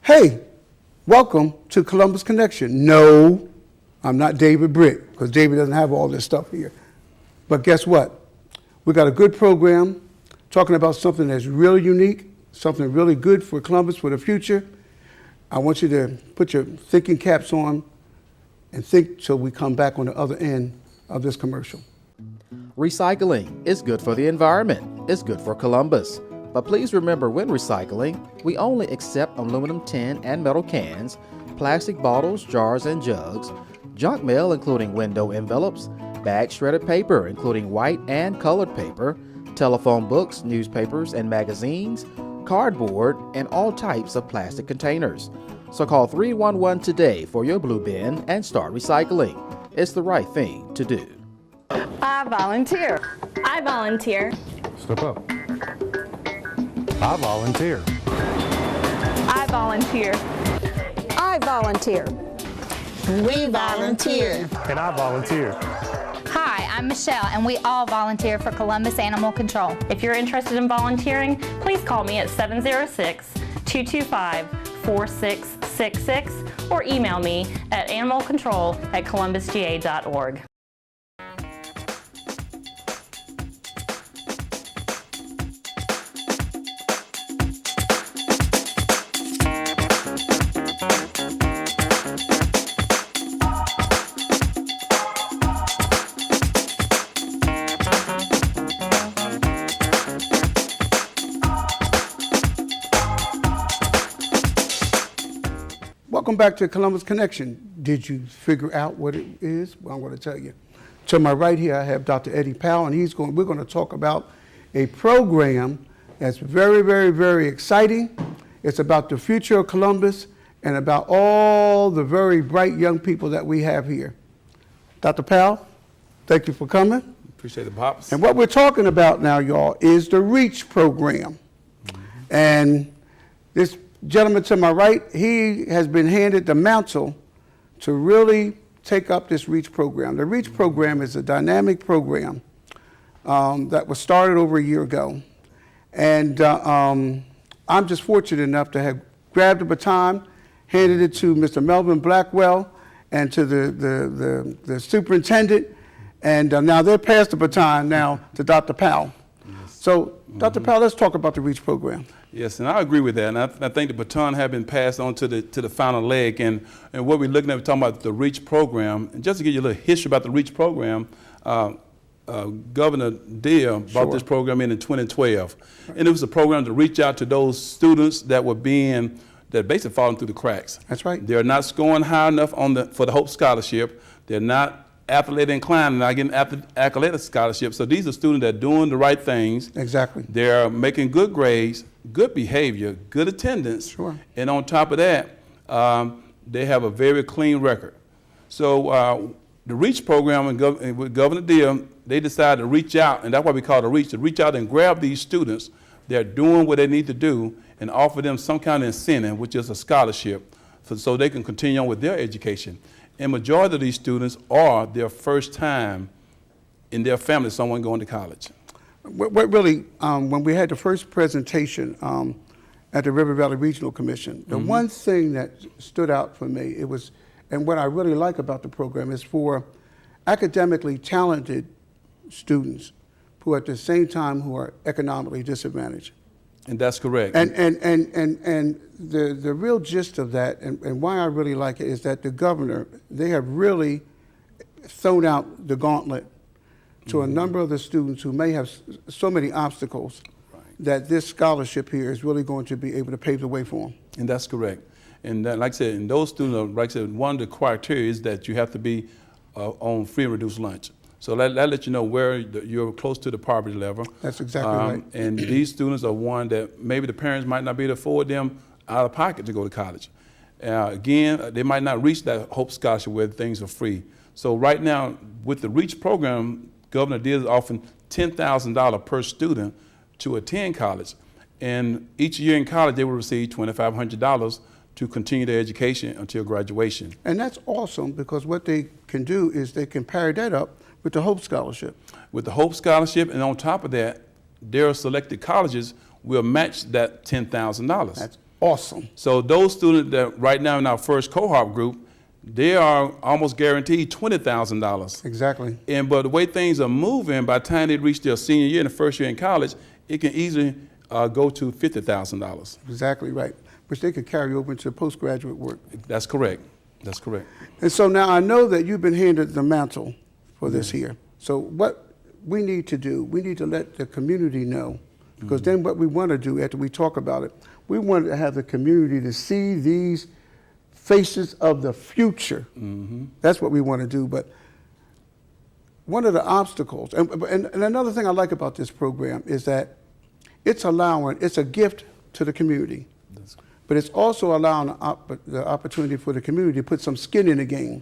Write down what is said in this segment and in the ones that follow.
Hey, welcome to Columbus Connection. No, I'm not David Britt, because David doesn't have all this stuff here. But guess what? We got a good program talking about something that's really unique, something really good for Columbus for the future. I want you to put your thinking caps on and think till we come back on the other end of this commercial. Recycling is good for the environment. It's good for Columbus. But please remember, when recycling, we only accept aluminum, tin, and metal cans, plastic bottles, jars, and jugs, junk mail including window envelopes, bag shredded paper including white and colored paper, telephone books, newspapers, and magazines, cardboard, and all types of plastic containers. So call 311 today for your blue bin and start recycling. It's the right thing to do. I volunteer. I volunteer. Step up. I volunteer. I volunteer. I volunteer. We volunteer. And I volunteer. Hi, I'm Michelle, and we all volunteer for Columbus Animal Control. If you're interested in volunteering, please call me at 706-225-4666 or email me at animalcontrol@columbusga.org. Welcome back to Columbus Connection. Did you figure out what it is? Well, I'm going to tell you. To my right here, I have Dr. Eddie Powell, and we're going to talk about a program that's very, very, very exciting. It's about the future of Columbus and about all the very bright young people that we have here. Dr. Powell, thank you for coming. Appreciate it, Pops. And what we're talking about now, y'all, is the REACH program. And this gentleman to my right, he has been handed the mantle to really take up this REACH program. The REACH program is a dynamic program that was started over a year ago. And I'm just fortunate enough to have grabbed the baton, handed it to Mr. Melvin Blackwell and to the superintendent. And now they're passed the baton now to Dr. Powell. Yes. So, Dr. Powell, let's talk about the REACH program. Yes, and I agree with that. And I think the baton has been passed on to the final leg. And what we're looking at, we're talking about the REACH program. And just to give you a little history about the REACH program, Governor Deal brought this program in 2012. Right. And it was a program to reach out to those students that were basically falling through the cracks. That's right. They're not scoring high enough for the Hope Scholarship. They're not athletic inclined, not getting athletic scholarship. So these are students that are doing the right things. Exactly. They're making good grades, good behavior, good attendance. Sure. And on top of that, they have a very clean record. So the REACH program with Governor Deal, they decided to reach out, and that's why we call it a REACH, to reach out and grab these students that are doing what they need to do and offer them some kind of incentive, which is a scholarship, so they can continue on with their education. And majority of these students are their first time in their family, someone going to college. What really, when we had the first presentation at the River Valley Regional Commission, the one thing that stood out for me, and what I really like about the program is for academically talented students who at the same time who are economically disadvantaged. And that's correct. And the real gist of that, and why I really like it, is that the governor, they have really thrown out the gauntlet to a number of the students who may have so many obstacles that this scholarship here is really going to be able to pave the way for them. And that's correct. And like I said, and those students, like I said, one of the criteria is that you have to be on free and reduced lunch. So that lets you know where you're close to the poverty level. That's exactly right. And these students are one that maybe the parents might not be able to afford them out of pocket to go to college. Again, they might not reach that Hope Scholarship where things are free. So right now, with the REACH program, Governor Deal is offering $10,000 per student to attend college. And each year in college, they will receive $2,500 to continue their education until graduation. And that's awesome, because what they can do is they can pair that up with the Hope Scholarship. With the Hope Scholarship, and on top of that, their selected colleges will match that $10,000. Awesome. So those students that right now in our first cohort group, they are almost guaranteed $20,000. Exactly. But the way things are moving, by the time they reach their senior year and the first year in college, it can easily go to $50,000. Exactly right. Which they could carry over into postgraduate work. That's correct. That's correct. And so now I know that you've been handed the mantle for this here. So what we need to do, we need to let the community know, because then what we want to do after we talk about it, we want to have the community to see these faces of the future. That's what we want to do. But one of the obstacles, and another thing I like about this program is that it's a gift to the community, but it's also allowing the opportunity for the community to put some skin in the game.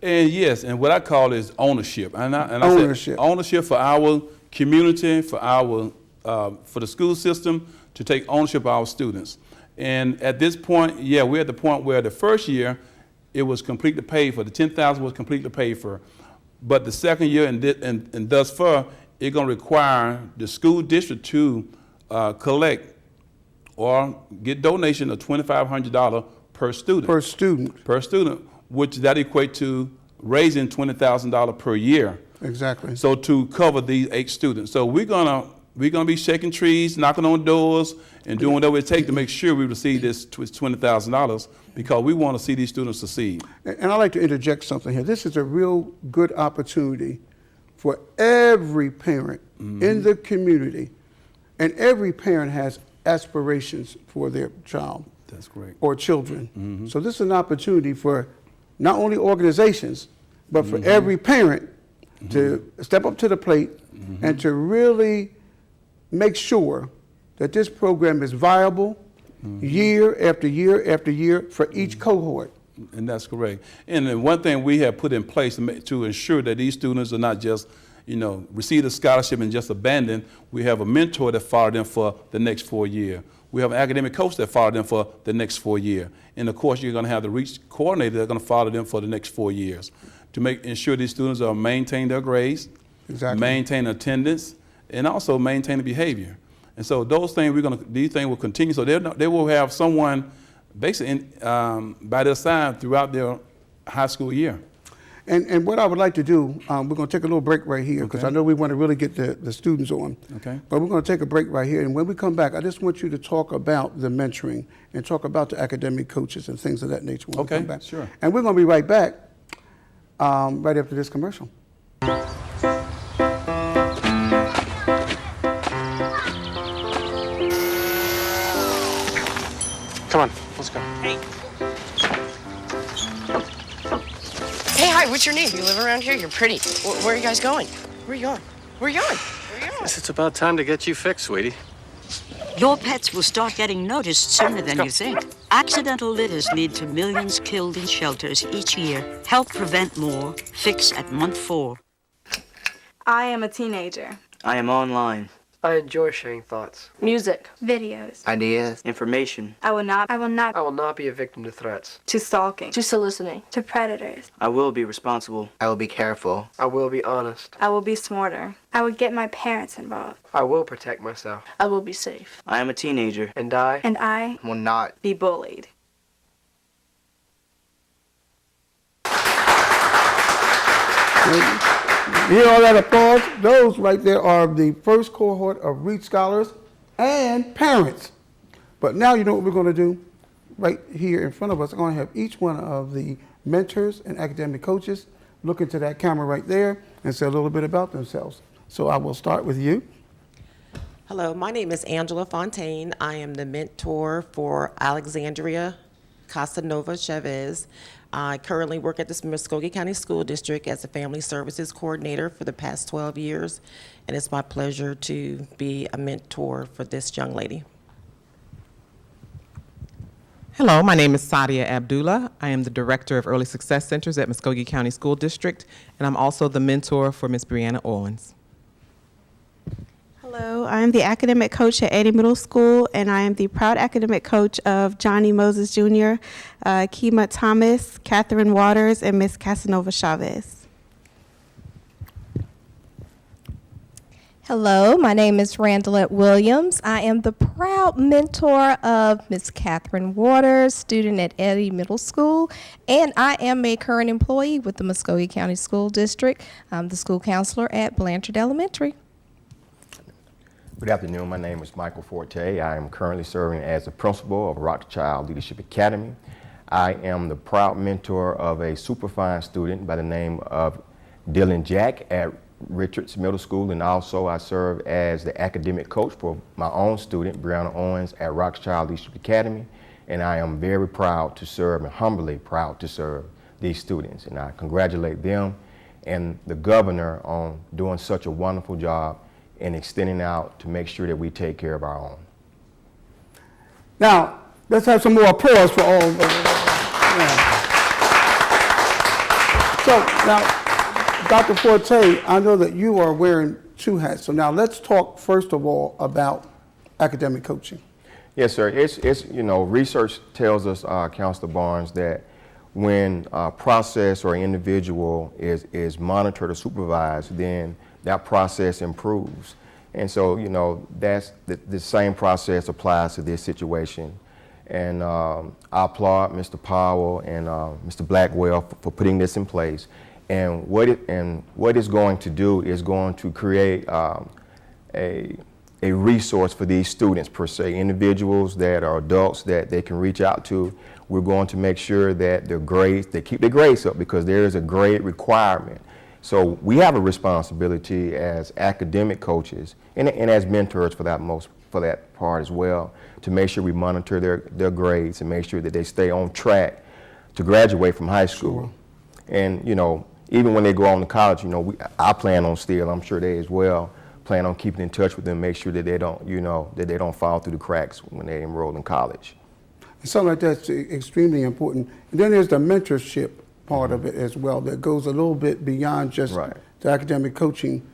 And yes, and what I call is ownership. I Ownership. said ownership for our community, for the school system to take ownership of our students. And at this point, yeah, we're at the point where the first year it was completely paid for. The $10,000 was completely paid for. But the second year and thus far, it's going to require the school district to collect or get donation of $2,500 per student. Per student. Per student, which that equates to raising $20,000 per year. Exactly. So to cover these 8 students. So we're gonna be shaking trees, knocking on doors, and doing whatever it takes to make sure we receive this $20,000, because we want to see these students succeed. And I'd like to interject something here. This is a real good opportunity for every parent in the community, and every parent has aspirations for their child. That's great. Or children. So this is an opportunity for not only organizations, but for every parent to step up to the plate and to really make sure that this program is viable year after year after year for each cohort. And that's correct. And then one thing we have put in place to ensure that these students are not just, receive a scholarship and just abandoned. We have a mentor that follows them for the next 4 years. We have an academic coach that follows them for the next 4 years. And of course, you're going to have the REACH coordinator that's going to follow them for the next 4 years to ensure these students are maintain their grades, maintain attendance, and also maintain the behavior. And so those things these things will continue. So they will have someone basically by their side throughout their high school year. And what I would like to do, we're going to take a little break right here, because I know we want to really get the students on. Okay. But we're going to take a break right here. And when we come back, I just want you to talk about the mentoring and talk about the academic coaches and things of that nature when we come back. Sure. And we're going to be right back right after this commercial. Come on, let's go. Hey, hi, what's your name? You live around here? You're pretty. Where are you guys going? Where are you going? Where are you going? Where are you going? Guess it's about time to get you fixed, sweetie. Your pets will start getting noticed sooner than you think. Accidental litters lead to millions killed in shelters each year. Help prevent more. Fix at month 4. I am a teenager. I am online. I enjoy sharing thoughts, Music. Videos. Ideas. Information. I will not be a victim to threats, to stalking, to soliciting, to predators. I will be responsible. I will be careful. I will be honest. I will be smarter. I will get my parents involved. I will protect myself. I will be safe. I am a teenager. And I will not be bullied. You hear all that applause? Those right there are the first cohort of REACH scholars and parents. But now you know what we're going to do? Right here in front of us, I'm going to have each one of the mentors and academic coaches look into that camera right there and say a little bit about themselves. So I will start with you. Hello, my name is Angela Fontaine. I am the mentor for Alexandria Casanova Chavez. I currently work at the Muskogee County School District as a Family Services Coordinator for the past 12 years, and it's my pleasure to be a mentor for this young lady. Hello, my name is Sadia Abdullah. I am the Director of Early Success Centers at Muskogee County School District, and I'm also the mentor for Ms. Brianna Owens. Hello, I am the academic coach at Eddy Middle School, and I am the proud academic coach of Johnny Moses Jr., Kima Thomas, Catherine Waters, and Ms. Casanova Chavez. Hello, my name is Randallette Williams. I am the proud mentor of Miss Catherine Waters, student at Eddy Middle School, and I am a current employee with the Muskogee County School District. I'm the school counselor at Blanchard Elementary. Good afternoon. My name is Michael Forte. I am currently serving as the principal of Rothschild Leadership Academy. I am the proud mentor of a superfine student by the name of Dylan Jack at Richards Middle School, and also I serve as the academic coach for my own student, Brianna Owens, at Rothschild Leadership Academy, and I am very proud to serve and humbly proud to serve these students, and I congratulate them and the governor on doing such a wonderful job and extending out to make sure that we take care of our own. Now, let's have some more applause for all of them. So now, Dr. Forte, I know that you are wearing two hats. So now let's talk first of all about academic coaching. Yes, sir. It's you know, research tells us, Counselor Barnes, that when a process or an individual is monitored or supervised, then that process improves. And so, you know, that's the same process applies to this situation. And I applaud Mr. Powell and Mr. Blackwell for putting this in place. And what it's going to do is going to create a resource for these students per se, individuals that are adults that they can reach out to. We're going to make sure that their grades, they keep their grades up, because there is a grade requirement. So we have a responsibility as academic coaches and as mentors for that part as well, to make sure we monitor their grades and make sure that they stay on track to graduate from high school. Sure. And you know, even when they go on to college, you know, I plan on still, I'm sure they as well, plan on keeping in touch with them, make sure that they don't, you know, that they don't fall through the cracks when they enroll in college. Something like that's extremely important. And then there's the mentorship part of it as well that goes a little bit beyond just the academic coaching.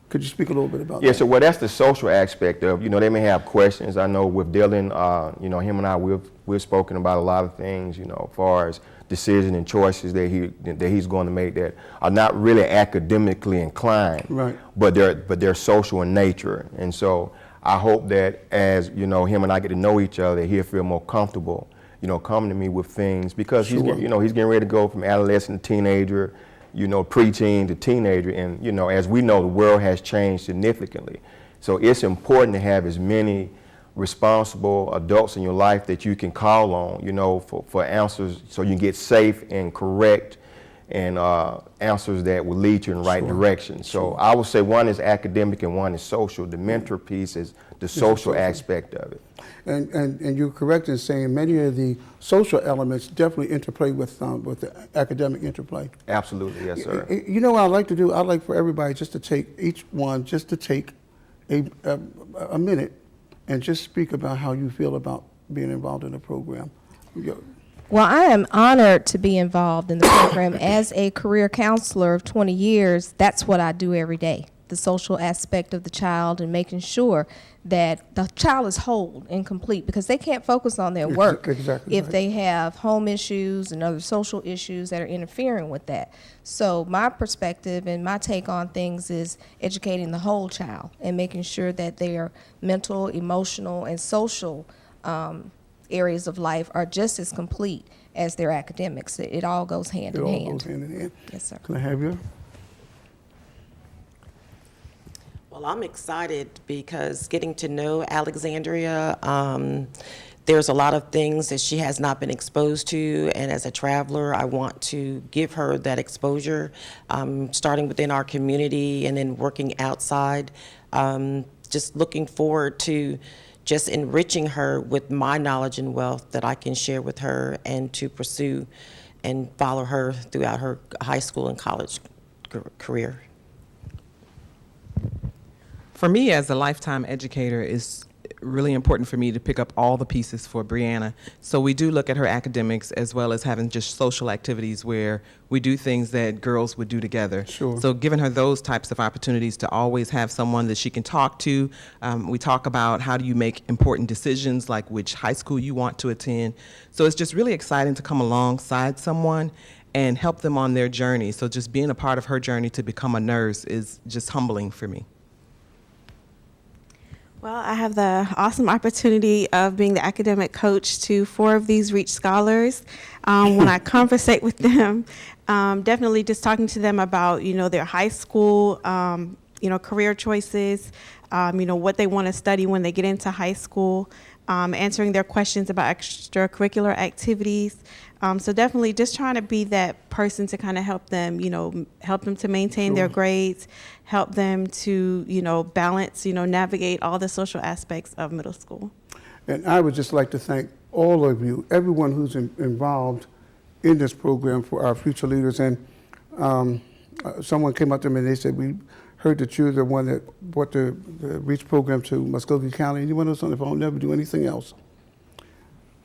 Could you speak a little bit about that? Yeah, so that's the social aspect of, you know, they may have questions. I know with Dylan, you know, him and I, we've spoken about a lot of things, you know, as far as decisions and choices that he's going to make that are not really academically inclined, right? But they're social in nature. And so I hope that as, you know, him and I get to know each other, he'll feel more comfortable, you know, coming to me with things, because he's getting ready to go from adolescent to teenager, you know, preteen to teenager, and you know, as we know, the world has changed significantly. So it's important to have as many responsible adults in your life that you can call on, you know, for answers, so you can get safe and correct and answers that will lead you in the right direction. So I would say one is academic and one is social. The mentor piece is the social aspect of it. And you're correct in saying many of the social elements definitely interplay with the academic interplay. Absolutely, yes, sir. You know what I like to do? I'd like for everybody just to take, each one just to take a minute and just speak about how you feel about being involved in the program. Well, I am honored to be involved in the program. As a career counselor of 20 years, that's what I do every day. The social aspect of the child and making sure that the child is whole and complete, because they can't focus on their work if they have home issues and other social issues that are interfering with that. So my perspective and my take on things is educating the whole child and making sure that their mental, emotional, and social areas of life are just as complete as their academics. It all goes hand in hand. It all goes hand in hand. Yes, sir. Can I have you? Well, I'm excited because getting to know Alexandria, there's a lot of things that she has not been exposed to, and as a traveler, I want to give her that exposure, starting within our community and then working outside. Just looking forward to just enriching her with my knowledge and wealth that I can share with her, and to pursue and follow her throughout her high school and college career. For me, as a lifetime educator, it's really important for me to pick up all the pieces for Brianna. So we do look at her academics as well as having just social activities where we do things that girls would do together. Sure. So giving her those types of opportunities to always have someone that she can talk to. We talk about how do you make important decisions, like which high school you want to attend. So it's just really exciting to come alongside someone and help them on their journey. So just being a part of her journey to become a nurse is just humbling for me. Well, I have the awesome opportunity of being the academic coach to 4 of these REACH scholars. When I conversate with them, definitely just talking to them about, their high school, career choices, what they want to study when they get into high school, answering their questions about extracurricular activities. So definitely just trying to be that person to kind of help them, help them to maintain their grades, help them to, balance, navigate all the social aspects of middle school. And I would just like to thank all of you, everyone who's involved in this program for our future leaders. And someone came up to me and they said, we heard that you're the one that brought the REACH program to Muskogee County. And you want to know something? If I'll never do anything else.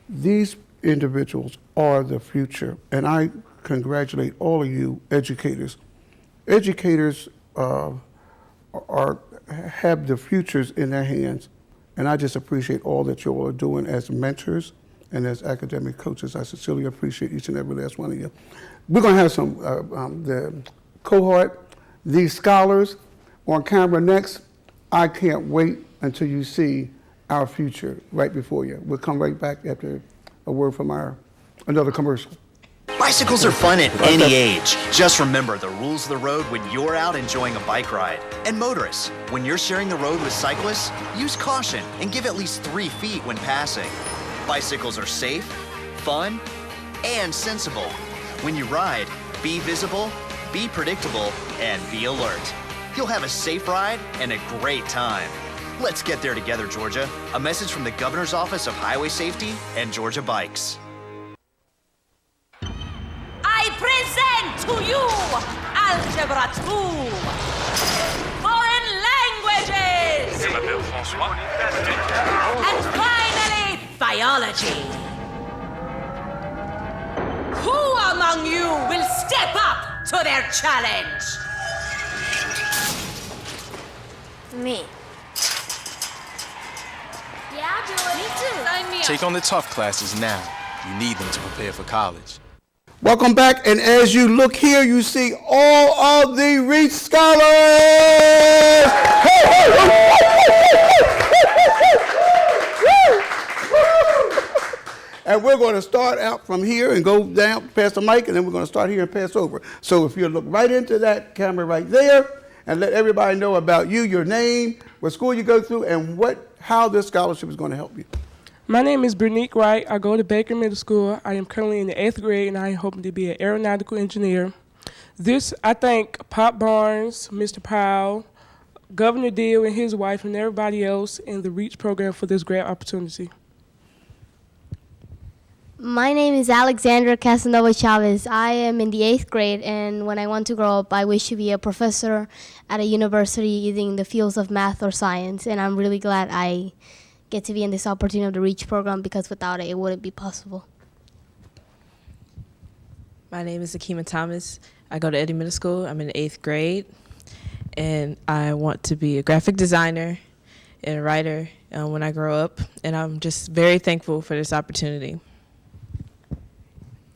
These individuals are the future, and I congratulate all of you educators. Educators have the futures in their hands, and I just appreciate all that you all are doing as mentors and as academic coaches. I sincerely appreciate each and every last one of you. We're going to have some the cohort, these scholars, on camera next. I can't wait until you see our future right before you. We'll come right back after a word from another commercial. Bicycles are fun at any age. Just remember the rules of the road when you're out enjoying a bike ride. And motorists, when you're sharing the road with cyclists, use caution and give at least 3 feet when passing. Bicycles are safe, fun, and sensible. When you ride, be visible, be predictable, and be alert. You'll have a safe ride and a great time. Let's get there together, Georgia. A message from the Governor's Office of Highway Safety and Georgia Bikes. I present to you Algebra 2, Foreign Languages, and finally, Biology. Who among you will step up to their challenge? Me. Yeah, I'll do it. Me too. Sign me up. Take on the tough classes now. You need them to prepare for college. Welcome back, and as you look here, you see all of the REACH scholars! And we're going to start out from here and go down past the mic, and then we're going to start here and pass over. So if you look right into that camera right there, and let everybody know about you, your name, what school you go through, and how this scholarship is going to help you. My name is Bernique Wright. I go to Baker Middle School. I am currently in the 8th grade, and I am hoping to be an aeronautical engineer. I thank Pop Barnes, Mr. Powell, Governor Deal and his wife, and everybody else in the REACH program for this great opportunity. My name is Alexandra Casanova Chavez. I am in the 8th grade, and when I want to grow up, I wish to be a professor at a university using the fields of math or science, and I'm really glad I get to be in this opportunity of the REACH program, because without it, it wouldn't be possible. My name is Akima Thomas. I go to Eddy Middle School. I'm in the 8th grade, and I want to be a graphic designer and a writer when I grow up, and I'm just very thankful for this opportunity.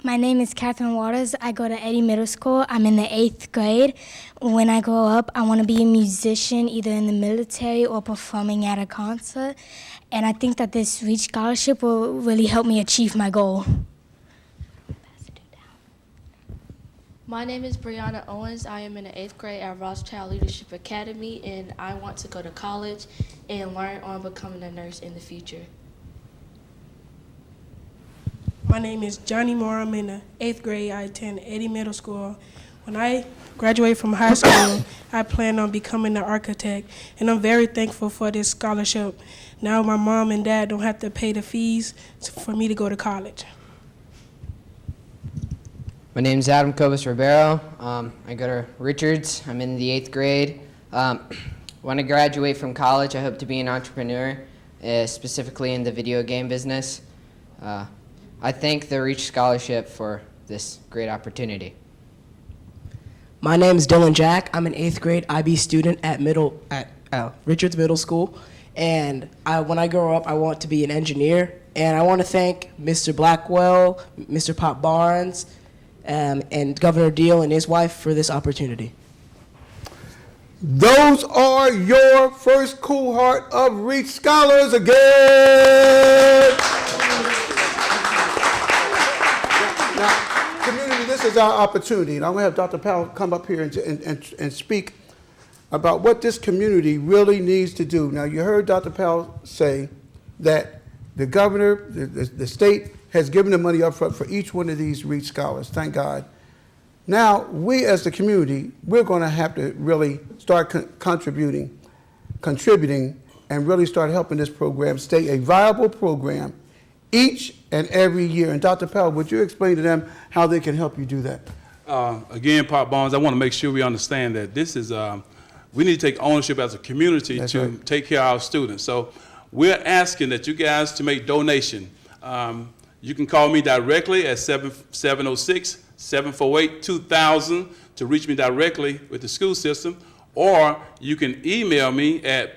My name is Catherine Waters. I go to Eddy Middle School. I'm in the 8th grade. When I grow up, I want to be a musician, either in the military or performing at a concert. And I think that this REACH scholarship will really help me achieve my goal. My name is Brianna Owens. I am in the 8th grade at Rothschild Leadership Academy, and I want to go to college and learn on becoming a nurse in the future. My name is Johnny Moore. I'm in the 8th grade. I attend Eddy Middle School. When I graduate from high school, I plan on becoming an architect, and I'm very thankful for this scholarship. Now my mom and dad don't have to pay the fees for me to go to college. My name is Adam Cobus Ribeiro. I go to Richards. I'm in the 8th grade. When I graduate from college, I hope to be an entrepreneur, specifically in the video game business. I thank the REACH Scholarship for this great opportunity. My name is Dylan Jack. I'm an 8th grade IB student at Richards Middle School. And when I grow up, I want to be an engineer. And I want to thank Mr. Blackwell, Mr. Pop Barnes, and Governor Deal and his wife for this opportunity. Those are your first cohort of Reach Scholars again. Now, community, this is our opportunity, and I'm going to have Dr. Powell come up here and speak about what this community really needs to do. Now, you heard Dr. Powell say that the governor, the state, has given the money up front for each one of these Reach Scholars. Thank God. Now, we as the community, we're going to have to really start contributing, and really start helping this program stay a viable program each and every year. And Dr. Powell, would you explain to them how they can help you do that? Again, Pop Barnes, I want to make sure we understand that this is, we need to take ownership as a community take care of our students. So we're asking that you guys to make donation. You can call me directly at 706-748-2000 to reach me directly with the school system, or you can email me at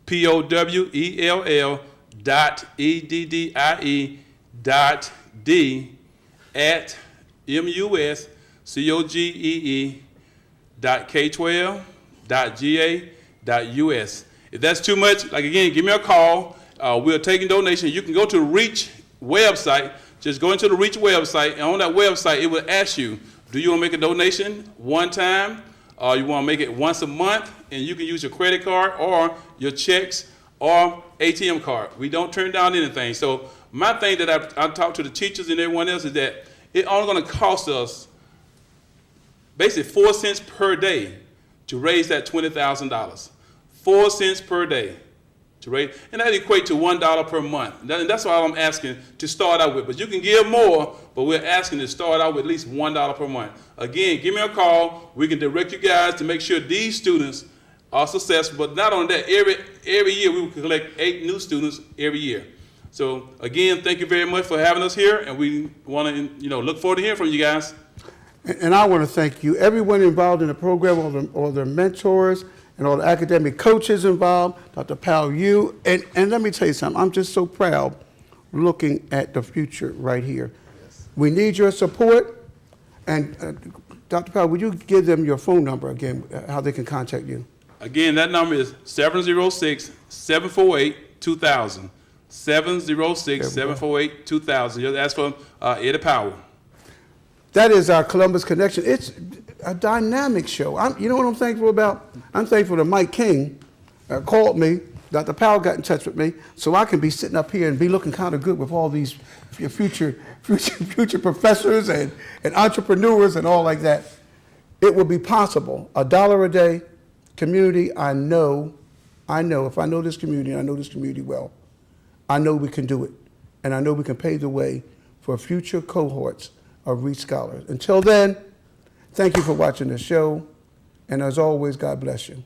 powell.eddie.muscogee.k12.ga.us. If that's too much, like again, give me a call. We're taking donations. You can go to the Reach website. Just go into the Reach website, and on that website, it will ask you, do you want to make a donation one time, or you want to make it once a month, and you can use your credit card or your checks or ATM card. We don't turn down anything. So my thing that I talk to the teachers and everyone else is that it's only going to cost us basically 4 cents per day to raise that $20,000. 4 cents per day to raise, and that equates to $1 per month. And that's all I'm asking to start out with. But you can give more, but we're asking to start out with at least $1 per month. Again, give me a call. We can direct you guys to make sure these students are successful. But not only that, every year we will collect 8 new students every year. So again, thank you very much for having us here, and we want to look forward to hearing from you guys. And I want to thank you, everyone involved in the program, all the mentors, and all the academic coaches involved, Dr. Powell, you, and let me tell you something, I'm just so proud looking at the future right here. Yes. We need your support, and Dr. Powell, would you give them your phone number again, how they can contact you? Again, that number is 706-748-2000, 706-748-2000. Just ask for Eddie Powell. That is our Columbus Connection. It's a dynamic show. You know what I'm thankful about? I'm thankful that Mike King called me. Dr. Powell got in touch with me, so I can be sitting up here and be looking kind of good with all these future professors and entrepreneurs and all like that. It will be possible. $1 a day, community. I know. If I know this community, I know this community well. I know we can do it, and I know we can pave the way for future cohorts of Reach Scholars. Until then, thank you for watching the show, and as always, God bless you.